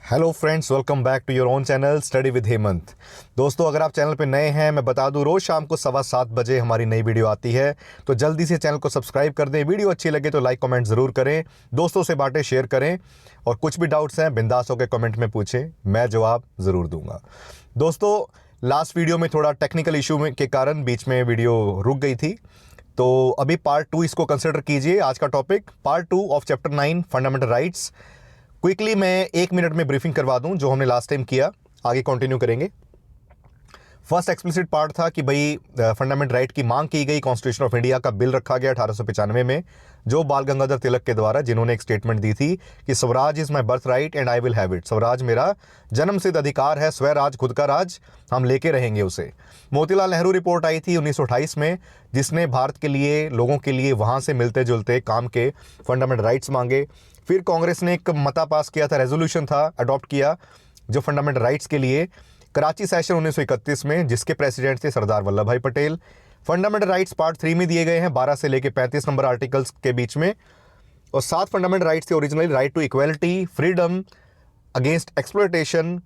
Hello friends, welcome back to your own channel study with Hemant. दोस्तों, अगर आप channel पे नए हैं, मैं बता दूं, रोज़ शाम को 7:15 हमारी नई वीडियो आती है। तो जल्दी से चैनल को सब्सक्राइब कर दें। वीडियो अच्छी लगे तो लाइक कमेंट ज़रूर करें, दोस्तों से बातें शेयर करें, और कुछ भी डाउट्स हैं बिंदास होकर कमेंट में पूछें, मैं जवाब ज़रूर दूंगा। दोस्तों, लास्ट वीडियो में थोड़ा टेक्निकल इशू के कारण बीच में वीडियो रुक गई थी, तो अभी पार्ट 2 इसको कंसिडर कीजिए। आज का topic part 2 of chapter 9 fundamental rights. Quickly मैं 1 मिनट में ब्रीफिंग करवा दूं जो हमने लास्ट टाइम किया, आगे कंटिन्यू करेंगे। फर्स्ट एक्सप्लिसिट पार्ट था कि भाई फंडामेंटल राइट की मांग की गई, कॉन्स्टिट्यूशन ऑफ इंडिया का बिल रखा गया 1895 में, जो बाल गंगाधर तिलक के द्वारा, जिन्होंने एक स्टेटमेंट दी थी कि Swaraj is my birth right and I will have it. Swaraj मेरा जन्म सिद्ध अधिकार है, स्वराज खुद का राज, हम लेके रहेंगे उसे। मोतीलाल नेहरू रिपोर्ट आई थी 1928 में, जिसने भारत के लिए, लोगों के लिए वहाँ से मिलते जुलते काम के फंडामेंटल राइट्स मांगे। फिर कांग्रेस ने एक मता पास किया था, रेजोल्यूशन था, अडॉप्ट किया जो फंडामेंटल राइट्स के लिए, कराची सेशन 1931 में, जिसके प्रेसिडेंट थे सरदार वल्लभ भाई पटेल। फंडामेंटल राइट्स पार्ट 3 में दिए गए हैं 12 से लेकर 35 नंबर आर्टिकल्स के बीच में, और 7 फंडामेंटल राइट्स थे originally. Right to equality, freedom against exploitation,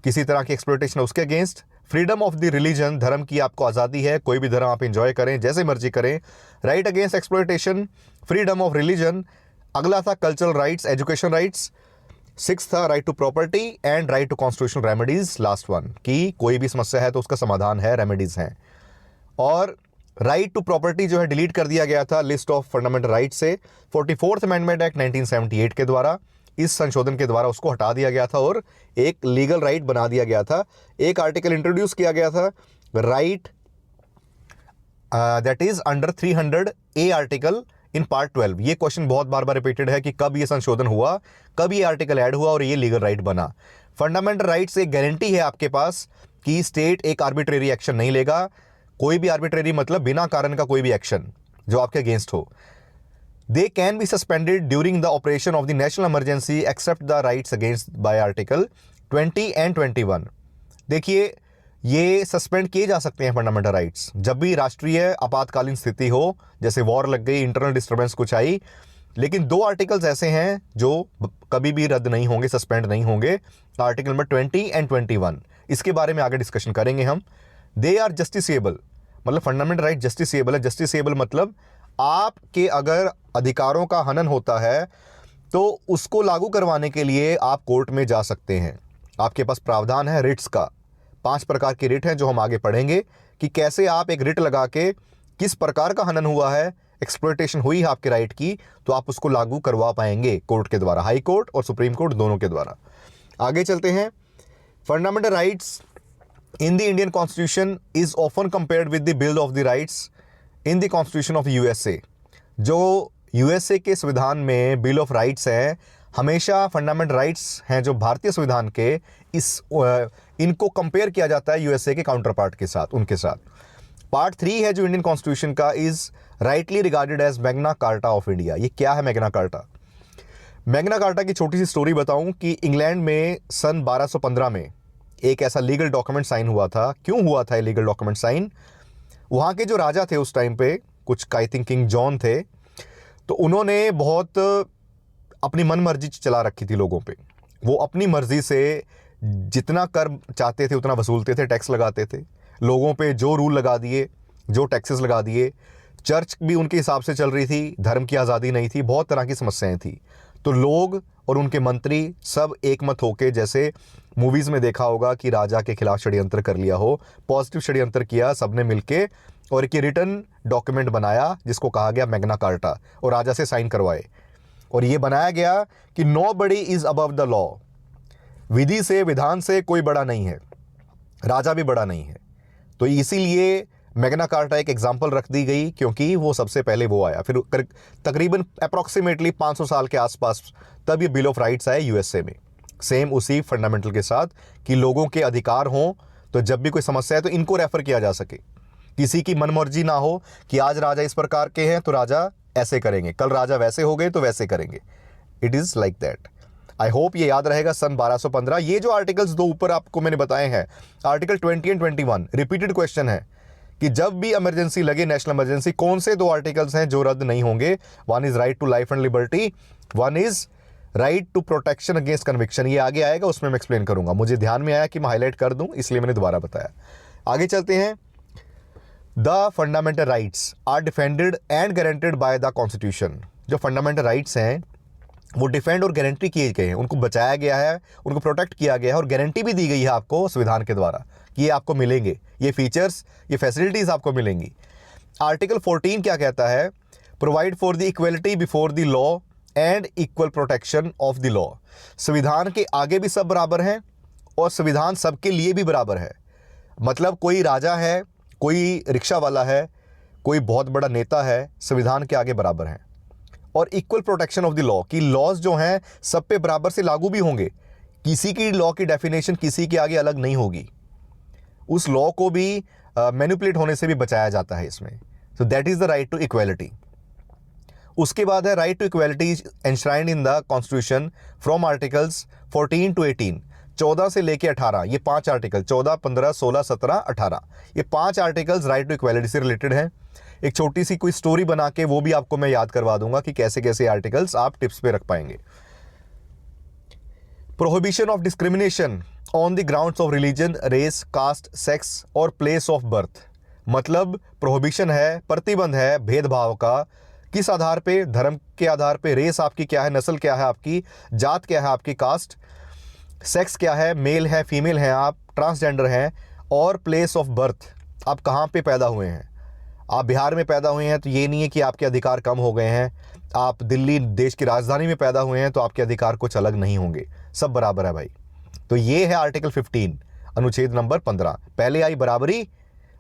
किसी तरह की एक्सप्लॉयटेशन उसके against, freedom of the religion, धर्म की आपको आज़ादी है, कोई भी धर्म आप इंजॉय करें, जैसे मर्जी करें। Right against exploitation, freedom of religion. अगला था कल्चरल राइट्स, एजुकेशन राइट्स। 6 था right to property and right to constitutional remedies, last one, कि कोई भी समस्या है तो उसका समाधान है, रेमेडीज हैं। और राइट टू प्रॉपर्टी जो है डिलीट कर दिया गया था लिस्ट ऑफ फंडामेंटल राइट्स से 44th अमेंडमेंट एक्ट 1978 के द्वारा। इस संशोधन के द्वारा उसको हटा दिया गया था और एक लीगल राइट बना दिया गया था। एक आर्टिकल इंट्रोड्यूस किया गया था, right that is under 300A article in part 12। ये क्वेश्चन बहुत बार बार रिपीटेड है कि कब ये संशोधन हुआ, कब ये आर्टिकल ऐड हुआ और ये लीगल राइट बना। फंडामेंटल राइट्स एक गारंटी है आपके पास कि स्टेट एक आर्बिट्रेरी एक्शन नहीं लेगा। कोई भी आर्बिट्रेरी मतलब बिना कारण का कोई भी एक्शन जो आपके अगेंस्ट हो। They can be suspended during the operation of the national emergency except the rights against by article 20 and 21। देखिए, ये सस्पेंड किए जा सकते हैं फंडामेंटल राइट्स जब भी राष्ट्रीय आपातकालीन स्थिति हो, जैसे वॉर लग गई, इंटरनल डिस्टर्बेंस कुछ आई। लेकिन 2 आर्टिकल्स ऐसे हैं जो कभी भी रद्द नहीं होंगे, सस्पेंड नहीं होंगे, आर्टिकल नंबर 20 एंड 21। इसके बारे में आगे डिस्कशन करेंगे हम। दे आर जस्टिसेबल, मतलब फंडामेंटल राइट जस्टिसेबल है। जस्टिसेबल मतलब आपके अगर अधिकारों का हनन होता है तो उसको लागू करवाने के लिए आप कोर्ट में जा सकते हैं। आपके पास प्रावधान है रिट्स का। 5 प्रकार की रिट हैं जो हम आगे पढ़ेंगे कि कैसे आप एक रिट लगा के, किस प्रकार का हनन हुआ है, एक्सप्लॉयटेशन हुई है आपके राइट की, तो आप उसको लागू करवा पाएंगे कोर्ट के द्वारा, हाई कोर्ट और सुप्रीम कोर्ट दोनों के द्वारा। आगे चलते हैं। Fundamental rights in the Indian constitution is often compared with the bill of the rights in the constitution of USA. जो यूएसए के संविधान में बिल ऑफ राइट्स है, हमेशा फंडामेंटल राइट्स हैं जो भारतीय संविधान के, इनको कंपेयर किया जाता है यूएसए के काउंटर पार्ट के साथ, उनके साथ। पार्ट 3 है जो इंडियन कॉन्स्टिट्यूशन का, is rightly regarded as Magna Carta of India. ये क्या है मैग्ना कार्टा? मैग्ना कार्टा की छोटी सी स्टोरी बताऊं कि इंग्लैंड में सन 1215 में एक ऐसा लीगल डॉक्यूमेंट साइन हुआ था। क्यों हुआ था ये लीगल डॉक्यूमेंट साइन? वहाँ के जो राजा थे उस टाइम पे, कुछ आई थिंक किंग जॉन थे, तो उन्होंने बहुत अपनी मन मर्जी चला रखी थी लोगों पे। वो अपनी मर्जी से जितना कर चाहते थे उतना वसूलते थे, टैक्स लगाते थे, लोगों पे जो रूल लगा दिए, जो टैक्सेस लगा दिए। चर्च भी उनके हिसाब से चल रही थी, धर्म की आज़ादी नहीं थी, बहुत तरह की समस्याएं थी। तो लोग और उनके मंत्री सब एकमत होके, जैसे मूवीज़ में देखा होगा कि राजा के खिलाफ षड्यंत्र कर लिया हो, पॉजिटिव षड्यंत्र किया सबने मिलके, और एक रिटन डॉक्यूमेंट बनाया जिसको कहा गया मैग्ना कार्टा, और राजा से साइन करवाए। और ये बनाया गया कि nobody is above the law. विधि से, विधान से कोई बड़ा नहीं है, राजा भी बड़ा नहीं है। तो इसीलिए मैग्ना कार्टा एक एग्जाम्पल रख दी गई, क्योंकि वो सबसे पहले वो आया। फिर तकरीबन अप्रॉक्सीमेटली 500 साल के आसपास तब ये बिल ऑफ राइट्स आया यूएसए में, सेम उसी फंडामेंटल के साथ, कि लोगों के अधिकार हों, तो जब भी कोई समस्या है तो इनको रेफर किया जा सके। किसी की मनमर्जी ना हो कि आज राजा इस प्रकार के हैं तो राजा ऐसे करेंगे, कल राजा वैसे हो गए तो वैसे करेंगे। It is like that. I hope ये याद रहेगा। सन 1215, ये जो आर्टिकल्स 2 ऊपर आपको मैंने बताए हैं, आर्टिकल 20 एंड 21, रिपीटेड क्वेश्चन है कि जब भी इमरजेंसी लगे, नेशनल इमरजेंसी, कौन से 2 आर्टिकल्स हैं जो रद्द नहीं होंगे? One is right to life and liberty, one is right to protection against conviction, ये आगे आएगा, उसमें मैं एक्सप्लेन करूंगा, मुझे ध्यान में आया कि मैं हाईलाइट कर दूं इसलिए मैंने दोबारा बताया। आगे चलते हैं। The fundamental rights are defended and guaranteed by the constitution. जो फंडामेंटल राइट्स हैं वो डिफेंड और गारंटी किए गए हैं, उनको बचाया गया है, उनको प्रोटेक्ट किया गया है और गारंटी भी दी गई है आपको संविधान के द्वारा कि ये आपको मिलेंगे, ये फीचर्स, ये फैसिलिटीज़ आपको मिलेंगी। आर्टिकल 14 क्या कहता है? Provide for the equality before the law and equal protection of the law. संविधान के आगे भी सब बराबर हैं और संविधान सबके लिए भी बराबर है। मतलब कोई राजा है, कोई रिक्शा वाला है, कोई बहुत बड़ा नेता है, संविधान के आगे बराबर हैं। और equal protection of the law, कि लॉज जो हैं सब पे बराबर से लागू भी होंगे, किसी की लॉ की डेफिनेशन किसी के आगे अलग नहीं होगी, उस लॉ को भी मैनिपुलेट होने से भी बचाया जाता है इसमें। So that is the right to equality. उसके बाद है right to equality enshrined in the constitution from articles 14 to 18, 14 से लेके 18, ये 5 आर्टिकल 14, 15, 16, 17, 18, ये 5 आर्टिकल्स राइट टू इक्वालिटी से रिलेटेड हैं। एक छोटी सी कोई स्टोरी बना के वो भी आपको मैं याद करवा दूंगा कि कैसे कैसे आर्टिकल्स आप टिप्स पे रख पाएंगे। Prohibition of discrimination on the grounds of religion, race, caste, sex और प्लेस ऑफ बर्थ। मतलब प्रोहिबिशन है, प्रतिबंध है भेदभाव का। किस आधार पे? धर्म के आधार पे, रेस आपकी क्या है, नस्ल क्या है आपकी, जात क्या है आपकी, कास्ट, सेक्स क्या है, मेल है, फीमेल है आप, ट्रांसजेंडर हैं, और प्लेस ऑफ बर्थ, आप कहाँ पे पैदा हुए हैं। आप बिहार में पैदा हुए हैं तो ये नहीं है कि आपके अधिकार कम हो गए हैं, आप दिल्ली देश की राजधानी में पैदा हुए हैं तो आपके अधिकार कुछ अलग नहीं होंगे, सब बराबर है भाई। तो ये है आर्टिकल 15 अनुच्छेद नंबर 15। पहले आई बराबरी,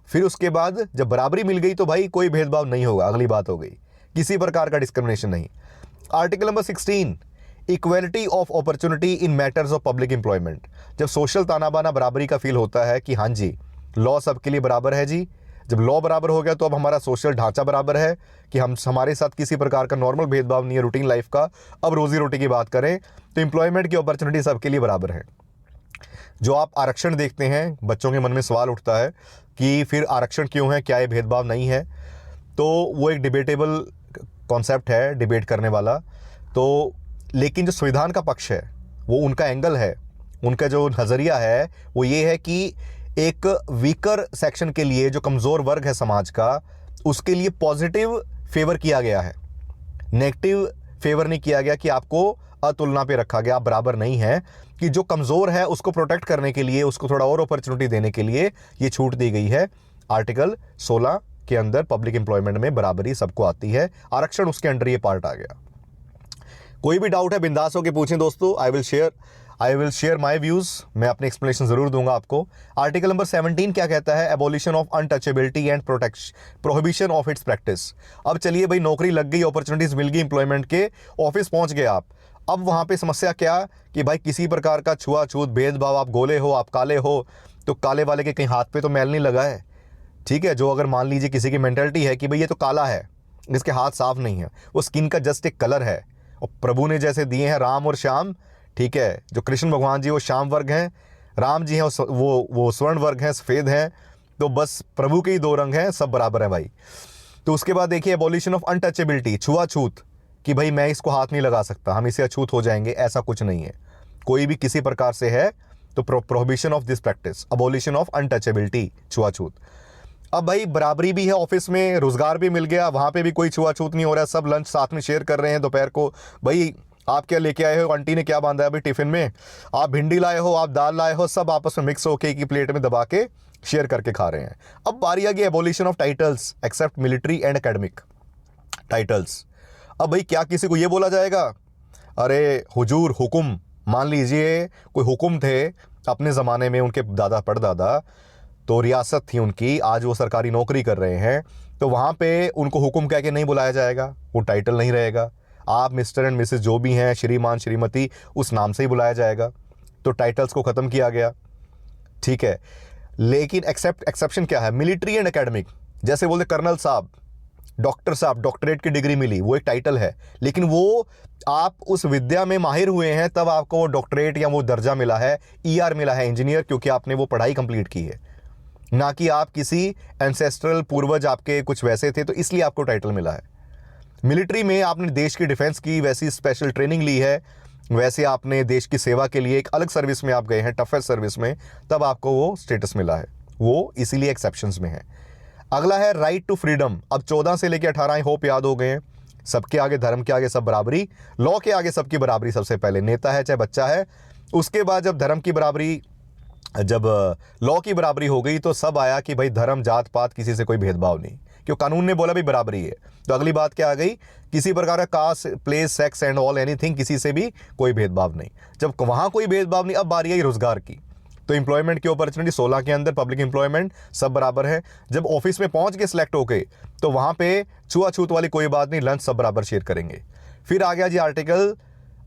फिर उसके बाद जब बराबरी मिल गई तो भाई कोई भेदभाव नहीं होगा, अगली बात हो गई, किसी प्रकार का डिस्क्रिमिनेशन नहीं। Article number 16 equality of opportunity in matters of public employment. जब सोशल ताना बाना बराबरी का फील होता है कि हाँ जी लॉ सबके लिए बराबर है जी, जब लॉ बराबर हो गया तो अब हमारा सोशल ढांचा बराबर है कि हमारे साथ किसी प्रकार का नॉर्मल भेदभाव नहीं है रूटीन लाइफ का। अब रोजी रोटी की बात करें तो एम्प्लॉयमेंट की अपॉर्चुनिटी सबके लिए बराबर है। जो आप आरक्षण देखते हैं, बच्चों के मन में सवाल उठता है कि फिर आरक्षण क्यों है, क्या ये भेदभाव नहीं है? तो वो एक डिबेटेबल कॉन्सेप्ट है, डिबेट करने वाला। तो लेकिन जो संविधान का पक्ष है, वो उनका एंगल है, उनका जो नज़रिया है वो ये है कि एक वीकर सेक्शन के लिए, जो कमज़ोर वर्ग है समाज का, उसके लिए पॉजिटिव फेवर किया गया है, नेगेटिव फेवर नहीं किया गया कि आपको अतुलना पे रखा गया, आप बराबर नहीं है। कि जो कमज़ोर है उसको प्रोटेक्ट करने के लिए, उसको थोड़ा और अपॉर्चुनिटी देने के लिए ये छूट दी गई है। आर्टिकल 16 के अंदर पब्लिक एम्प्लॉयमेंट में बराबरी सबको आती है, आरक्षण उसके अंडर ये पार्ट आ गया। कोई भी डाउट है बिंदास होकर पूछें दोस्तों, I will share my views, मैं अपने एक्सप्लेनेशन ज़रूर दूंगा आपको। आर्टिकल नंबर 17 क्या कहता है? Abolition of untouchability and prohibition of its practice. अब चलिए भाई, नौकरी लग गई, अपॉर्चुनिटीज़ मिल गई, एम्प्लॉयमेंट के ऑफिस पहुंच गए आप। अब वहाँ पे समस्या क्या कि भाई किसी प्रकार का छुआछूत भेदभाव, आप गोले हो, आप काले हो, तो काले वाले के कहीं हाथ पे तो मैल नहीं लगा है, ठीक है। जो अगर मान लीजिए किसी की मेंटालिटी है कि भाई ये तो काला है, इसके हाथ साफ नहीं है, वो स्किन का जस्ट एक कलर है। और प्रभु ने जैसे दिए हैं राम और श्याम, ठीक है, जो कृष्ण भगवान जी वो श्याम वर्ग हैं, राम जी हैं वो स्वर्ण वर्ग हैं, सफ़ेद हैं, तो बस प्रभु के ही 2 रंग हैं, सब बराबर है भाई। तो उसके बाद देखिए एबॉलिशन ऑफ अनटचेबिलिटी, छुआछूत, कि भाई मैं इसको हाथ नहीं लगा सकता, हम इसे अछूत हो जाएंगे, ऐसा कुछ नहीं है। कोई भी किसी प्रकार से है तो prohibition of this practice, abolition of untouchability, छुआछूत। अब भाई बराबरी भी है, ऑफिस में रोजगार भी मिल गया, वहाँ पे भी कोई छुआछूत नहीं हो रहा है, सब लंच साथ में शेयर कर रहे हैं दोपहर को। भाई आप क्या लेके आए हो, आंटी ने क्या बांधा है अभी टिफिन में, आप भिंडी लाए हो, आप दाल लाए हो, सब आपस में मिक्स होके एक ही प्लेट में दबा के शेयर करके खा रहे हैं। अब बारी आ गई abolition of titles except military and academic titles. अब भाई क्या किसी को ये बोला जाएगा, अरे हुजूर हुकुम, मान लीजिए कोई हुकुम थे अपने ज़माने में, उनके दादा परदादा, तो रियासत थी उनकी, आज वो सरकारी नौकरी कर रहे हैं, तो वहाँ पे उनको हुकुम कह के नहीं बुलाया जाएगा, वो टाइटल नहीं रहेगा। आप मिस्टर एंड मिसेस जो भी हैं, श्रीमान श्रीमती, उस नाम से ही बुलाया जाएगा। तो टाइटल्स को ख़त्म किया गया, ठीक है। लेकिन एक्सेप्शन क्या है? मिलिट्री एंड एकेडमिक, जैसे बोलते कर्नल साहब, डॉक्टर साहब, डॉक्टरेट की डिग्री मिली, वो एक टाइटल है, लेकिन वो आप उस विद्या में माहिर हुए हैं तब आपको वो डॉक्टरेट या वो दर्जा मिला है, ER मिला है, इंजीनियर, क्योंकि आपने वो पढ़ाई कंप्लीट की है, ना कि आप किसी एंसेस्ट्रल पूर्वज आपके कुछ वैसे थे तो इसलिए आपको टाइटल मिला है। मिलिट्री में आपने देश की डिफेंस की वैसी स्पेशल ट्रेनिंग ली है, वैसे आपने देश की सेवा के लिए एक अलग सर्विस में आप गए हैं, टफेस्ट सर्विस में, तब आपको वो स्टेटस मिला है, वो इसीलिए एक्सेप्शंस में है। अगला है राइट टू फ्रीडम। अब 14 से लेकर 18 आई होप याद हो गए हैं। सबके आगे, धर्म के आगे सब बराबरी, लॉ के आगे सबकी बराबरी। सबसे पहले नेता है चाहे बच्चा है, उसके बाद जब धर्म की बराबरी, जब लॉ की बराबरी हो गई तो सब आया कि भाई धर्म जात पात किसी से कोई भेदभाव नहीं, क्यों कानून ने बोला भी बराबरी है। तो अगली बात क्या आ गई, किसी प्रकार का caste, place, sex and all anything, किसी से भी कोई भेदभाव नहीं। जब वहां कोई भेदभाव नहीं, अब बारी आई रोजगार की। तो एम्प्लॉयमेंट की अपॉर्चुनिटी 16 के अंदर पब्लिक एम्प्लॉयमेंट सब बराबर है। जब ऑफिस में पहुंच के सिलेक्ट होके, तो वहां पे छुआछूत वाली कोई बात नहीं, लंच सब बराबर शेयर करेंगे। फिर आ गया जी आर्टिकल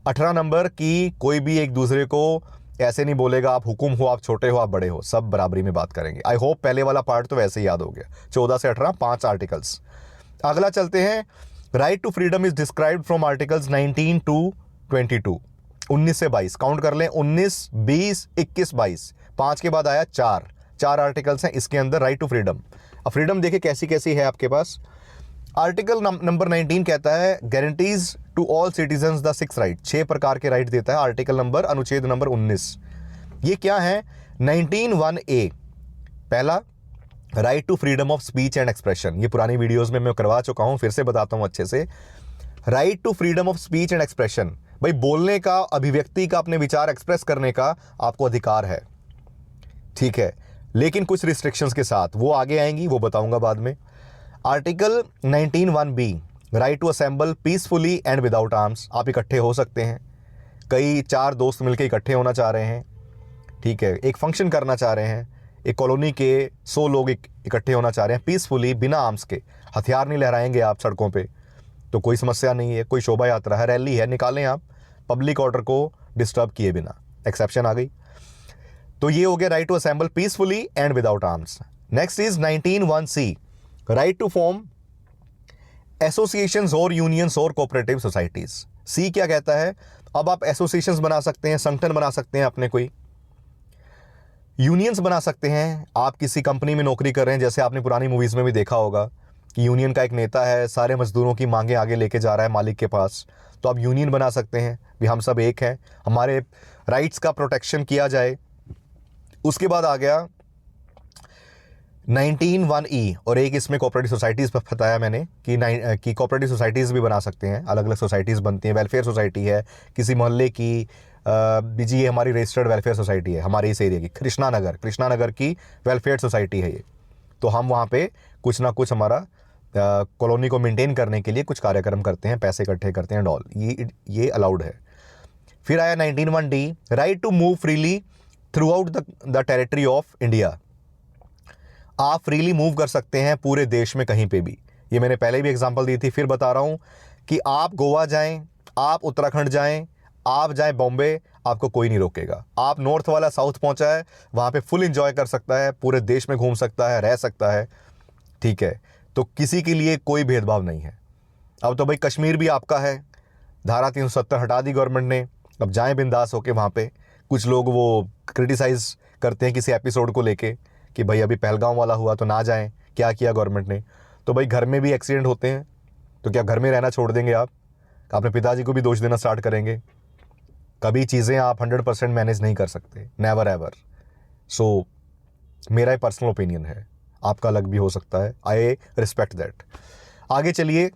18 नंबर की, कोई भी एक दूसरे को ऐसे नहीं बोलेगा आप हुकुम हो, आप छोटे हो, आप बड़े हो, सब बराबरी में बात करेंगे। आई होप पहले वाला पार्ट तो वैसे ही याद हो गया। 14 से 18 5 आर्टिकल्स। अगला चलते हैं, right to freedom is described from articles 19 to 22, 19 से 22 काउंट कर लें, 19, 20, 21, 22, 5 के बाद आया 4 आर्टिकल्स हैं इसके अंदर राइट टू फ्रीडम। अब फ्रीडम देखिए कैसी कैसी है आपके पास। आर्टिकल नंबर 19 कहता है guarantees to all citizens the 6 right, 6 प्रकार के राइट देता है आर्टिकल नंबर, अनुच्छेद नंबर 19। ये क्या है, 19(1)(a), पहला right to freedom of speech and expression. ये पुरानी वीडियोस में मैं करवा चुका हूं, फिर से बताता हूं अच्छे से। Right to freedom of speech and expression, भाई बोलने का, अभिव्यक्ति का, अपने विचार एक्सप्रेस करने का आपको अधिकार है, ठीक है, लेकिन कुछ रिस्ट्रिक्शंस के साथ, वो आगे आएंगी, वो बताऊंगा बाद में। Article 19(1)(b), right to assemble peacefully and without arms, आप इकट्ठे हो सकते हैं। कई 4 दोस्त मिलकर इकट्ठे होना चाह रहे हैं, ठीक है, एक फंक्शन करना चाह रहे हैं, एक कॉलोनी के 100 लोग इकट्ठे होना चाह रहे हैं पीसफुली, बिना आर्म्स के, हथियार नहीं लहराएंगे आप सड़कों पे, तो कोई समस्या नहीं है। कोई शोभा यात्रा है, रैली है, निकालें आप, पब्लिक ऑर्डर को डिस्टर्ब किए बिना, एक्सेप्शन आ गई। तो ये हो गया right to assemble peacefully and without arms. Next is 19(1)(c), right to form associations और यूनियंस और कोऑपरेटिव सोसाइटीज। सी क्या कहता है, अब आप एसोसिएशंस बना सकते हैं, संगठन बना सकते हैं अपने, कोई यूनियंस बना सकते हैं। आप किसी कंपनी में नौकरी कर रहे हैं, जैसे आपने पुरानी मूवीज में भी देखा होगा कि यूनियन का एक नेता है, सारे मजदूरों की मांगें आगे लेके जा रहा है मालिक के पास, तो आप यूनियन बना सकते हैं भी हम सब एक हैं, हमारे राइट्स का प्रोटेक्शन किया जाए। उसके बाद आ गया 19(1)(e), और एक इसमें कोऑपरेटिव सोसाइटीज़ बताया मैंने कि कोऑपरेटिव सोसाइटीज़ भी बना सकते हैं, अलग अलग सोसाइटीज़ बनती हैं। वेलफेयर सोसाइटी है किसी मोहल्ले की, जी ये हमारी रजिस्टर्ड वेलफेयर सोसाइटी है हमारे इस एरिया की, कृष्णा नगर की वेलफेयर सोसाइटी है ये, तो हम वहाँ पे कुछ ना कुछ हमारा कॉलोनी को मेंटेन करने के लिए कुछ कार्यक्रम करते हैं, पैसे इकट्ठे करते हैं डॉल, ये अलाउड है। फिर आया 19(1)(d), right to move freely throughout the territory of India. आप फ्रीली मूव कर सकते हैं पूरे देश में कहीं पे भी। ये मैंने पहले भी एग्जांपल दी थी, फिर बता रहा हूँ कि आप गोवा जाएं, आप उत्तराखंड जाएं, आप जाएं बॉम्बे, आपको कोई नहीं रोकेगा। आप नॉर्थ वाला साउथ पहुंचा है, वहाँ पे फुल एंजॉय कर सकता है, पूरे देश में घूम सकता है, रह सकता है, ठीक है, तो किसी के लिए कोई भेदभाव नहीं है। अब तो भाई कश्मीर भी आपका है, धारा 370 हटा दी गवर्नमेंट ने, अब जाएं बिंदास होके वहाँ पे। कुछ लोग वो क्रिटिसाइज़ करते हैं किसी एपिसोड को लेके कि भाई अभी पहलगाम वाला हुआ तो ना जाएं, क्या किया गवर्नमेंट ने। तो भाई घर में भी एक्सीडेंट होते हैं, तो क्या घर में रहना छोड़ देंगे आप? अपने पिताजी को भी दोष देना स्टार्ट करेंगे? कभी चीज़ें आप 100% मैनेज नहीं कर सकते, नेवर एवर। सो मेरा पर्सनल ओपिनियन है, आपका अलग भी हो सकता है, आई रिस्पेक्ट दैट। आगे चलिए,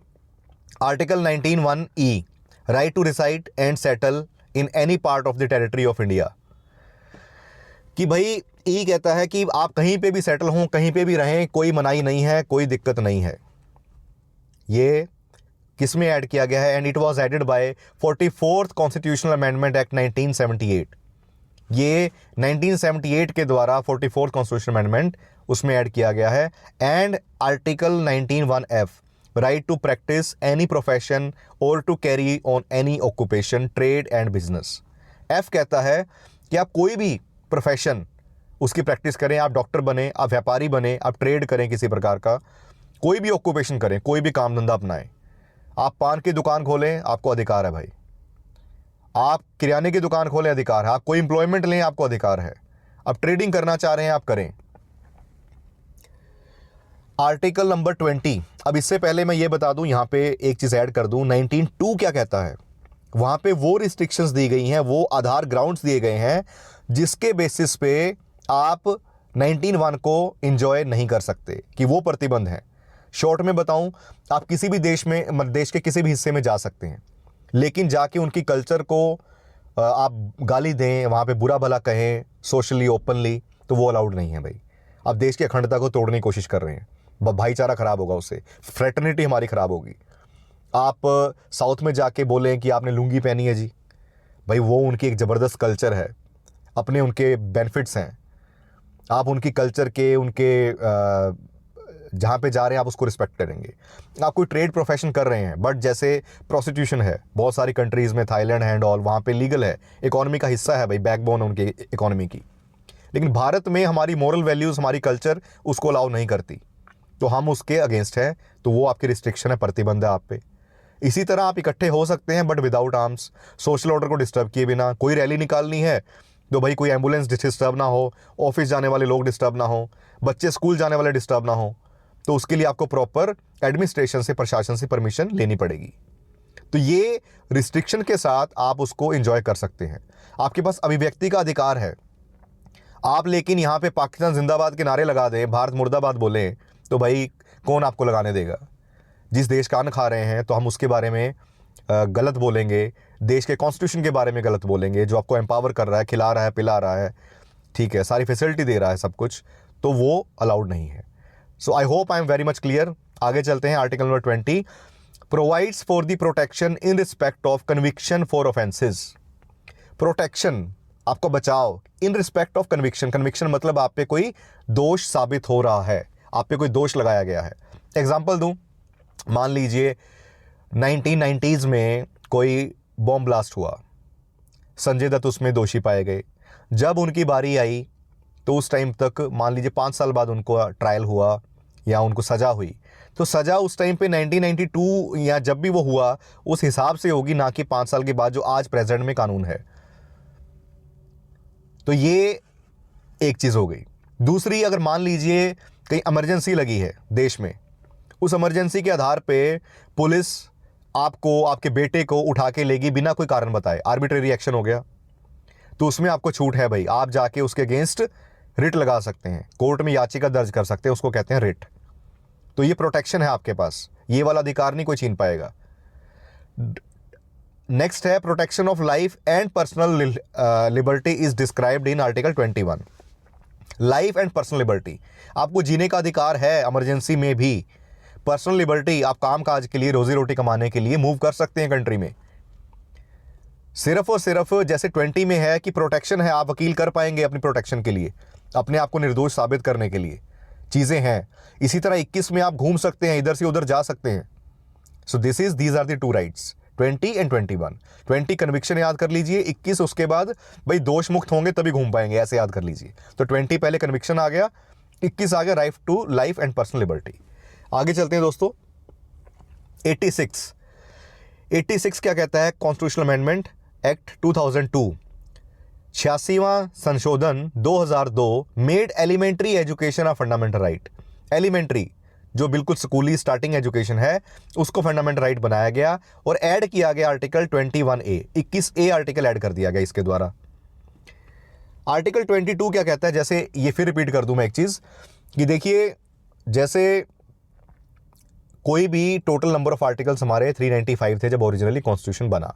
article 19(1)(e), right to reside and settle in any part of the territory of India, कि भाई ई कहता है कि आप कहीं पे भी सेटल हों, कहीं पे भी रहें, कोई मनाही नहीं है, कोई दिक्कत नहीं है। ये किस में ऐड किया गया है? And it was added by 44th constitutional amendment act 1978। ये 1978 के द्वारा 44th कॉन्स्टिट्यूशनल अमेंडमेंट उसमें ऐड किया गया है। And article 19(1)(f), right to practise any profession और to carry on any occupation, trade and business. F कहता है कि आप कोई भी प्रोफेशन उसकी प्रैक्टिस करें, आप डॉक्टर बने, आप व्यापारी बने, आप ट्रेड करें, किसी प्रकार का कोई भी ऑक्यूपेशन करें, कोई भी काम धंधा अपनाएं। आप पान की दुकान खोलें, आपको अधिकार है भाई। आप किराने की दुकान खोलें, अधिकार है। आप कोई एम्प्लॉयमेंट लें, आपको अधिकार है। आप ट्रेडिंग करना चाह रहे हैं, आप करें। आर्टिकल नंबर 20, अब इससे पहले मैं ये बता दूं, यहां पे एक चीज ऐड कर दूं, 19(2) क्या कहता है? वहाँ पे वो रिस्ट्रिक्शंस दी गई हैं, वो आधार ग्राउंड्स दिए गए हैं जिसके बेसिस पे आप 19(1) को एंजॉय नहीं कर सकते, कि वो प्रतिबंध है। शॉर्ट में बताऊं, आप किसी भी देश में, देश के किसी भी हिस्से में जा सकते हैं, लेकिन जाके उनकी कल्चर को आप गाली दें, वहाँ पे बुरा भला कहें सोशली ओपनली, तो वो अलाउड नहीं है भाई। आप देश की अखंडता को तोड़ने की कोशिश कर रहे हैं, भाईचारा खराब होगा, उससे फ्रेटर्निटी हमारी खराब होगी। आप साउथ में जाके बोलें कि आपने लुंगी पहनी है जी, भाई वो उनकी एक ज़बरदस्त कल्चर है, अपने उनके बेनिफिट्स हैं। आप उनकी कल्चर के, उनके जहाँ पे जा रहे हैं आप उसको रिस्पेक्ट करेंगे। आप कोई ट्रेड प्रोफेशन कर रहे हैं, बट जैसे प्रोस्टिट्यूशन है बहुत सारी कंट्रीज़ में, थाईलैंड एंड ऑल, वहाँ पे लीगल है, इकोनॉमी का हिस्सा है भाई, बैकबोन है उनकी इकोनॉमी की। लेकिन भारत में हमारी मॉरल वैल्यूज़, हमारी कल्चर उसको अलाउ नहीं करती, तो हम उसके अगेंस्ट हैं, तो वो आपकी रिस्ट्रिक्शन है, प्रतिबंध है आप पे। इसी तरह आप इकट्ठे हो सकते हैं but without arms, social order को डिस्टर्ब किए बिना। कोई रैली निकालनी है तो भाई कोई एम्बुलेंस डिस्टर्ब ना हो, ऑफिस जाने वाले लोग डिस्टर्ब ना हो, बच्चे स्कूल जाने वाले डिस्टर्ब ना हो, तो उसके लिए आपको प्रॉपर एडमिनिस्ट्रेशन से, प्रशासन से परमिशन लेनी पड़ेगी। तो ये रिस्ट्रिक्शन के साथ आप उसको एंजॉय कर सकते हैं। आपके पास अभिव्यक्ति का अधिकार है आप, लेकिन यहाँ पे पाकिस्तान जिंदाबाद के नारे लगा दें, भारत मुर्दाबाद बोलें, तो भाई कौन आपको लगाने देगा। जिस देश का अन्न खा रहे हैं तो हम उसके बारे में गलत बोलेंगे, देश के कॉन्स्टिट्यूशन के बारे में गलत बोलेंगे, जो आपको एम्पावर कर रहा है, खिला रहा है, पिला रहा है, ठीक है, सारी फैसिलिटी दे रहा है, सब कुछ, तो वो अलाउड नहीं है। So I hope I am very much clear. आगे चलते हैं। Article number 20 provides for the protection in respect of conviction for offences. Protection, आपको बचाव, in respect of conviction. Conviction मतलब आप पे कोई दोष साबित हो रहा है, आप पे कोई दोष लगाया गया है। एग्जाम्पल दूं, मान लीजिए 1990s में कोई बॉम्ब ब्लास्ट हुआ, संजय दत्त उसमें दोषी पाए गए। जब उनकी बारी आई तो उस टाइम तक, मान लीजिए 5 साल बाद उनको ट्रायल हुआ या उनको सज़ा हुई, तो सज़ा उस टाइम पे 1992 या जब भी वो हुआ उस हिसाब से होगी, ना कि 5 साल के बाद जो आज प्रेजेंट में कानून है। तो ये एक चीज़ हो गई। दूसरी, अगर मान लीजिए कहीं इमरजेंसी लगी है देश में, उस इमरजेंसी के आधार पे पुलिस आपको, आपके बेटे को उठा के लेगी बिना कोई कारण बताए, आर्बिट्रेरी एक्शन हो गया, तो उसमें आपको छूट है भाई, आप जाके उसके अगेंस्ट रिट लगा सकते हैं, कोर्ट में याचिका दर्ज कर सकते हैं, उसको कहते हैं रिट। तो ये प्रोटेक्शन है आपके पास, ये वाला अधिकार नहीं कोई छीन पाएगा। नेक्स्ट है protection of life and personal liberty is described in article 21। Life and personal liberty, आपको जीने का अधिकार है इमरजेंसी में भी। पर्सनल लिबर्टी, आप काम काज के लिए, रोजी रोटी कमाने के लिए मूव कर सकते हैं कंट्री में। सिर्फ और सिर्फ जैसे 20 में है कि प्रोटेक्शन है, आप वकील कर पाएंगे अपनी प्रोटेक्शन के लिए, अपने आप को निर्दोष साबित करने के लिए चीज़ें हैं। इसी तरह 21 में आप घूम सकते हैं, इधर से उधर जा सकते हैं। So these are the 2 rights, 20 and 21। 20 conviction याद कर लीजिए, 21 उसके बाद भाई दोष मुक्त होंगे तभी घूम पाएंगे, ऐसे याद कर लीजिए। तो 20 पहले कन्विक्शन आ गया, 21 आ गया right to life and personal liberty. आगे चलते हैं दोस्तों। 86 क्या कहता है? कॉन्स्टिट्यूशनल अमेंडमेंट एक्ट 2002, 86वां संशोधन 2002 made elementary education a fundamental right. Elementary जो बिल्कुल स्कूली स्टार्टिंग एजुकेशन है उसको फंडामेंटल राइट बनाया गया और ऐड किया गया article 21A, 21A article add कर दिया गया इसके द्वारा। आर्टिकल 22 क्या कहता है? जैसे ये फिर रिपीट कर दूं मैं एक चीज़ कि देखिए, जैसे कोई भी टोटल नंबर ऑफ आर्टिकल्स हमारे 395 थे जब ओरिजिनली कॉन्स्टिट्यूशन बना।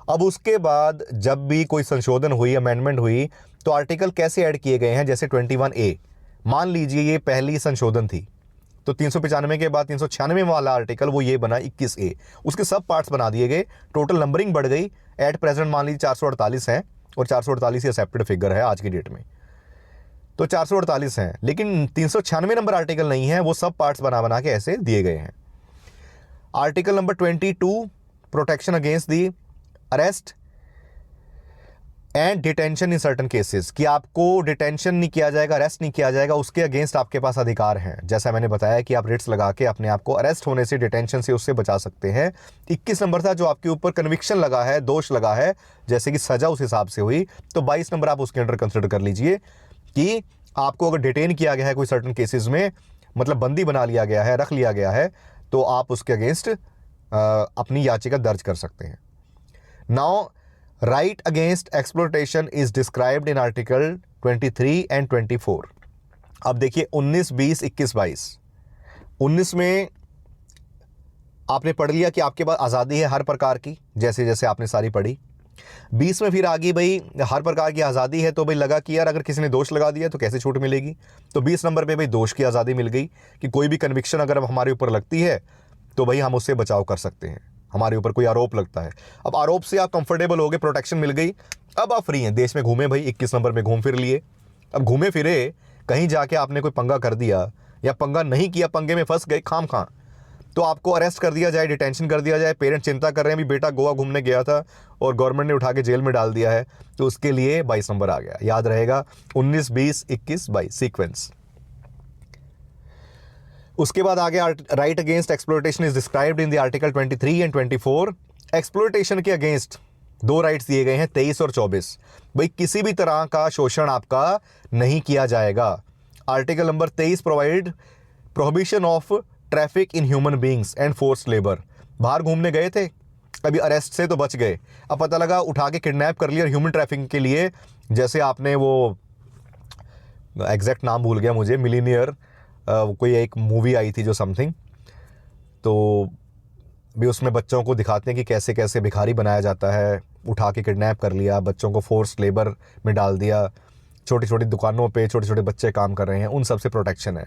अब उसके बाद जब भी कोई संशोधन हुई, अमेंडमेंट हुई, तो आर्टिकल कैसे ऐड किए गए हैं? जैसे 21A, मान लीजिए ये पहली संशोधन थी, तो 395 के बाद 396 वाला आर्टिकल वो ये बना 21A, उसके सब पार्ट्स बना दिए गए, टोटल नंबरिंग बढ़ गई। एट प्रेजेंट मान लीजिए 448 हैं और 448 ही एक्सेप्टेड फिगर है आज की डेट में, तो 448 हैं, लेकिन 396 नंबर आर्टिकल नहीं है, वो सब पार्ट्स बना बना के ऐसे दिए गए हैं। Article number 22 protection against the arrest and detention in certain cases, कि आपको डिटेंशन नहीं किया जाएगा, अरेस्ट नहीं किया जाएगा, उसके अगेंस्ट आपके पास अधिकार हैं। जैसा मैंने बताया कि आप रिट्स लगा के अपने आप को अरेस्ट होने से, डिटेंशन से, उससे बचा सकते हैं। 21 नंबर था जो आपके ऊपर कन्विक्शन लगा है, दोष लगा है, जैसे कि सजा उस हिसाब से हुई, तो 22 नंबर आप उसके अंडर कंसिडर कर लीजिए कि आपको अगर डिटेन किया गया है कोई सर्टन केसेस में, मतलब बंदी बना लिया गया है, रख लिया गया है, तो आप उसके अगेंस्ट अपनी याचिका दर्ज कर सकते हैं। Now right against exploitation is described in article 23 and 24। अब देखिए 19, 20, 21, 22। 19 में आपने पढ़ लिया कि आपके पास आज़ादी है हर प्रकार की, जैसे जैसे आपने सारी पढ़ी। 20 में फिर आगे भाई हर प्रकार की आज़ादी है, तो भाई लगा कि यार अगर किसी ने दोष लगा दिया तो कैसे छूट मिलेगी। तो 20 नंबर पे भाई दोष की आज़ादी मिल गई कि कोई भी कन्विक्शन अगर हमारे ऊपर लगती है तो भाई हम उससे बचाव कर सकते हैं। हमारे ऊपर कोई आरोप लगता है, अब आरोप से आप कंफर्टेबल हो गए, प्रोटेक्शन मिल गई, अब आप फ्री हैं, देश में घूमे भाई। 21 नंबर में घूम फिर लिए। अब घूमे फिरे कहीं जाके आपने कोई पंगा कर दिया या पंगा नहीं किया, पंगे में फंस गए खाम खा, तो आपको अरेस्ट कर दिया जाए, डिटेंशन कर दिया जाए। पेरेंट्स चिंता कर रहे हैं भी बेटा गोवा घूमने गया था और गवर्नमेंट ने उठा के जेल में डाल दिया है, तो उसके लिए 22 नंबर आ गया। याद रहेगा 19, 20, 21, 22 सीक्वेंस। उसके बाद आगे right against exploitation is described in the article 23 and 24। Exploitation के अगेंस्ट 2 राइट्स दिए गए हैं 23 और 24। भाई किसी भी तरह का शोषण आपका नहीं किया जाएगा। Article number 23 provide prohibition of traffic in human beings and forced labour. बाहर घूमने गए थे, अभी अरेस्ट से तो बच गए, अब पता लगा उठा के किडनैप कर लिया और ह्यूमन ट्रैफिकिंग के लिए, जैसे आपने वो एग्जैक्ट नाम भूल गया मुझे, मिलीनियर कोई एक मूवी आई थी जो समथिंग, तो भी उसमें बच्चों को दिखाते हैं कि कैसे कैसे भिखारी बनाया जाता है, उठा के किडनैप कर लिया, बच्चों को फोर्स लेबर में डाल दिया, छोटी छोटी दुकानों पे छोटे छोटे बच्चे काम कर रहे हैं, उन सब से प्रोटेक्शन है।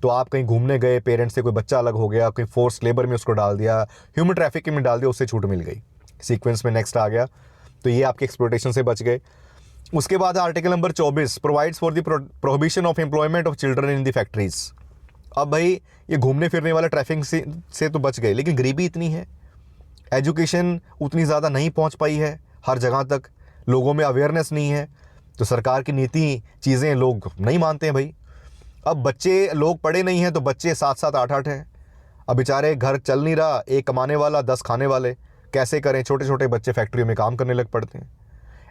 तो आप कहीं घूमने गए, पेरेंट्स से कोई बच्चा अलग हो गया, कोई फोर्स लेबर में उसको डाल दिया, ह्यूमन ट्रैफिकिंग में डाल दिया, उससे छूट मिल गई। सीक्वेंस में नेक्स्ट आ गया, तो ये आपके एक्सप्लॉयटेशन से बच गए। उसके बाद article number 24 provides for the prohibition of employment of children in the factories. अब भाई ये घूमने फिरने वाला ट्रैफिक से तो बच गए, लेकिन गरीबी इतनी है, एजुकेशन उतनी ज़्यादा नहीं पहुंच पाई है हर जगह तक, लोगों में अवेयरनेस नहीं है, तो सरकार की नीति चीज़ें लोग नहीं मानते हैं भाई। अब बच्चे लोग पढ़े नहीं हैं तो बच्चे 7-7, 8-8 हैं। अब बेचारे घर चल नहीं रहा, एक कमाने वाला 10 खाने वाले, कैसे करें। छोटे छोटे बच्चे फैक्ट्रियों में काम करने लग पड़ते हैं।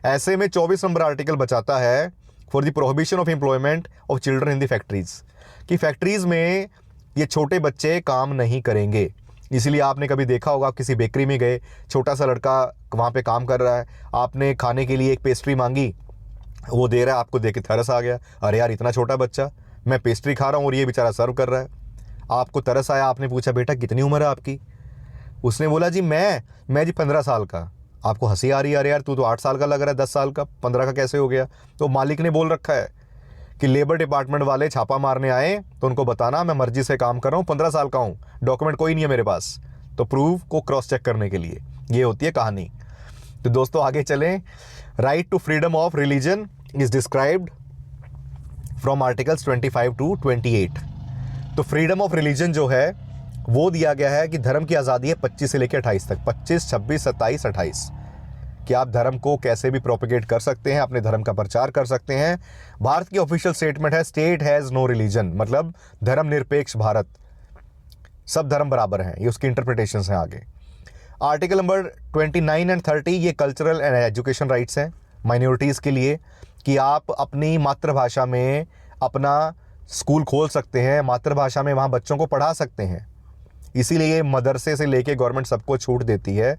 ऐसे में 24 नंबर आर्टिकल बचाता है for the prohibition of employment of children in the factories, कि फैक्ट्रीज में ये छोटे बच्चे काम नहीं करेंगे। इसीलिए आपने कभी देखा होगा, आप किसी बेकरी में गए, छोटा सा लड़का वहाँ पे काम कर रहा है, आपने खाने के लिए एक पेस्ट्री मांगी, वो दे रहा है, आपको देख के तरस आ गया, अरे यार इतना छोटा बच्चा, मैं पेस्ट्री खा रहा हूँ और ये बेचारा सर्व कर रहा है। आपको तरस आया, आपने पूछा बेटा कितनी उम्र है आपकी, उसने बोला जी मैं जी 15 साल का। आपको हंसी आ रही है, अरे यार तू तो 8 साल का लग रहा है, 10 साल का, 15 का कैसे हो गया। तो मालिक ने बोल रखा है कि लेबर डिपार्टमेंट वाले छापा मारने आए तो उनको बताना मैं मर्जी से काम कर रहा हूँ, 15 साल का हूँ, डॉक्यूमेंट कोई नहीं है मेरे पास, तो प्रूफ को क्रॉस चेक करने के लिए। ये होती है कहानी। तो दोस्तों आगे चलें। Right to freedom of religion is described from articles 25 to 28। तो फ्रीडम ऑफ रिलीजन जो है वो दिया गया है कि धर्म की आज़ादी है 25 से लेकर 28 तक, 25, 26, 27, 28, कि आप धर्म को कैसे भी प्रोपेगेट कर सकते हैं, अपने धर्म का प्रचार कर सकते हैं। भारत की ऑफिशियल स्टेटमेंट है स्टेट हैज़ नो रिलीजन, मतलब धर्म निरपेक्ष भारत, सब धर्म बराबर हैं, ये उसकी इंटरप्रिटेशंस हैं आगे। आर्टिकल नंबर 29 एंड 30 ये कल्चरल एंड एजुकेशन राइट्स हैं माइनॉरिटीज़ के लिए, कि आप अपनी मातृभाषा में अपना स्कूल खोल सकते हैं, मातृभाषा में वहाँ बच्चों को पढ़ा सकते हैं। इसीलिए मदरसे से लेके गवर्नमेंट सबको छूट देती है।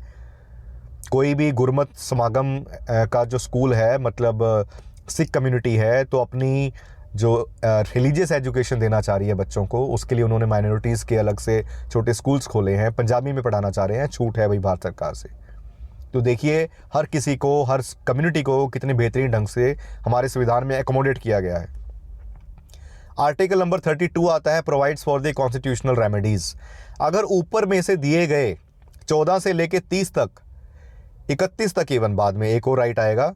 कोई भी गुरमत समागम का जो स्कूल है, मतलब सिख कम्युनिटी है, तो अपनी जो रिलीजियस एजुकेशन देना चाह रही है बच्चों को, उसके लिए उन्होंने माइनॉरिटीज़ के अलग से छोटे स्कूल्स खोले हैं, पंजाबी में पढ़ाना चाह रहे हैं, छूट है भाई भारत सरकार से। तो देखिए हर किसी को, हर कम्युनिटी को कितने बेहतरीन ढंग से हमारे संविधान में एकोमोडेट किया गया है। आर्टिकल नंबर 32 आता है provides for the constitutional remedies. अगर ऊपर में से दिए गए 14 से लेके 30 तक, 31 तक इवन बाद में एक और राइट आएगा,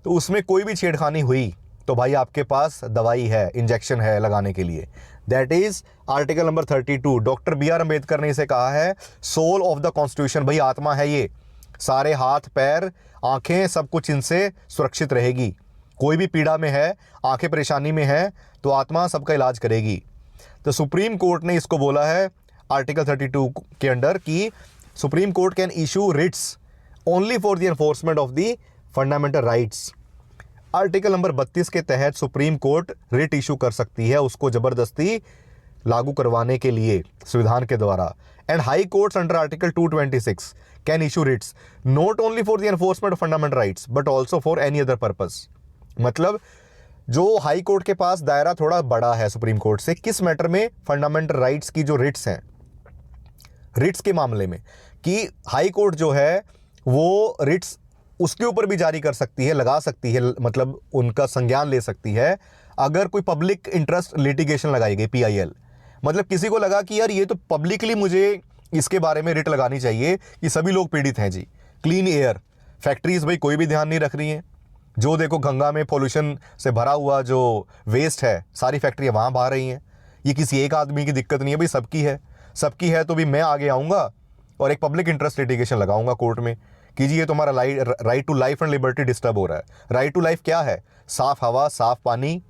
तो उसमें कोई भी छेड़खानी हुई तो भाई आपके पास दवाई है, इंजेक्शन है लगाने के लिए। That is article number 32। Doctor BR Ambedkar ने इसे कहा है सोल ऑफ द कॉन्स्टिट्यूशन। भाई आत्मा है ये, सारे हाथ पैर आंखें सब कुछ इनसे सुरक्षित रहेगी। कोई भी पीड़ा में है, आंखें परेशानी में है, तो आत्मा सबका इलाज करेगी। तो सुप्रीम कोर्ट ने इसको बोला है आर्टिकल 32 के अंडर कि supreme court can issue Ritz only for the enforcement of the fundamental rights. Article number 32 के तहत सुप्रीम कोर्ट रिट इशू कर सकती है, उसको ज़बरदस्ती लागू करवाने के लिए संविधान के द्वारा, and high courts under article 226 can issue Ritz not only for the enforcement of fundamental rights but also for any other purpose. मतलब जो हाई कोर्ट के पास दायरा थोड़ा बड़ा है सुप्रीम कोर्ट से, किस मैटर में? फंडामेंटल राइट्स की जो रिट्स हैं, रिट्स के मामले में, कि हाई कोर्ट जो है वो रिट्स उसके ऊपर भी जारी कर सकती है, लगा सकती है, मतलब उनका संज्ञान ले सकती है अगर कोई पब्लिक इंटरेस्ट लिटिगेशन लगाई गई, PIL। मतलब किसी को लगा कि यार ये तो पब्लिकली मुझे इसके बारे में रिट लगानी चाहिए कि सभी लोग पीड़ित हैं जी। क्लीन एयर, फैक्ट्रीज भाई कोई भी ध्यान नहीं रख रही हैं, जो देखो गंगा में पोल्यूशन से भरा हुआ जो वेस्ट है, सारी फैक्ट्रियाँ वहाँ बहा रही हैं। ये किसी एक आदमी की दिक्कत नहीं है भाई, सबकी है। सबकी है तो भी मैं आगे आऊँगा और एक पब्लिक इंटरेस्ट लिटिगेशन लगाऊंगा कोर्ट में कि जी ये तुम्हारा right to life and liberty disturb हो रहा है। राइट टू लाइफ क्या है? साफ हवा, साफ पानी,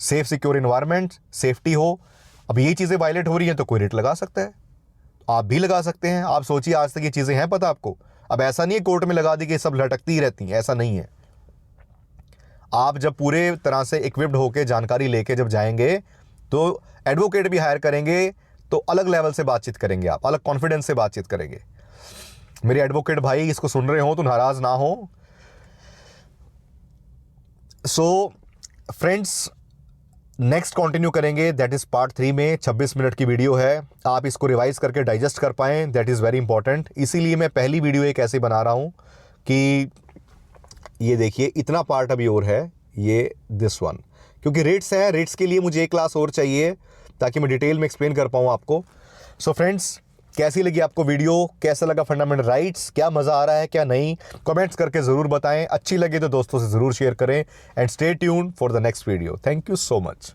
सेफ सिक्योर इन्वायरमेंट, सेफ्टी हो। अब ये चीज़ें वायलेट हो रही हैं तो कोई रिट लगा सकता है, आप भी लगा सकते हैं। आप सोचिए, आज तक ये चीज़ें हैं पता आपको? अब ऐसा नहीं है कोर्ट में लगा दी कि सब लटकती ही रहती हैं, ऐसा नहीं है। आप जब पूरे तरह से इक्विप्ड होकर जानकारी लेके जब जाएंगे तो एडवोकेट भी हायर करेंगे तो अलग लेवल से बातचीत करेंगे, आप अलग कॉन्फिडेंस से बातचीत करेंगे। मेरे एडवोकेट भाई इसको सुन रहे हो तो नाराज ना हो। सो फ्रेंड्स, नेक्स्ट कंटिन्यू करेंगे, दैट इज पार्ट 3 में 26 मिनट की वीडियो है। आप इसको रिवाइज करके डाइजेस्ट कर पाएँ, दैट इज़ वेरी इंपॉर्टेंट। इसीलिए मैं पहली वीडियो एक ऐसी बना रहा हूँ कि ये देखिए इतना पार्ट अभी और है, ये दिस वन, क्योंकि रेट्स हैं, रेट्स के लिए मुझे एक क्लास और चाहिए ताकि मैं डिटेल में एक्सप्लेन कर पाऊँ आपको। सो फ्रेंड्स, कैसी लगी आपको वीडियो? कैसा लगा फंडामेंटल राइट्स? क्या मज़ा आ रहा है, क्या नहीं? कमेंट्स करके ज़रूर बताएं। अच्छी लगी तो दोस्तों से ज़रूर शेयर करें and stay tuned for the next video. Thank you so much.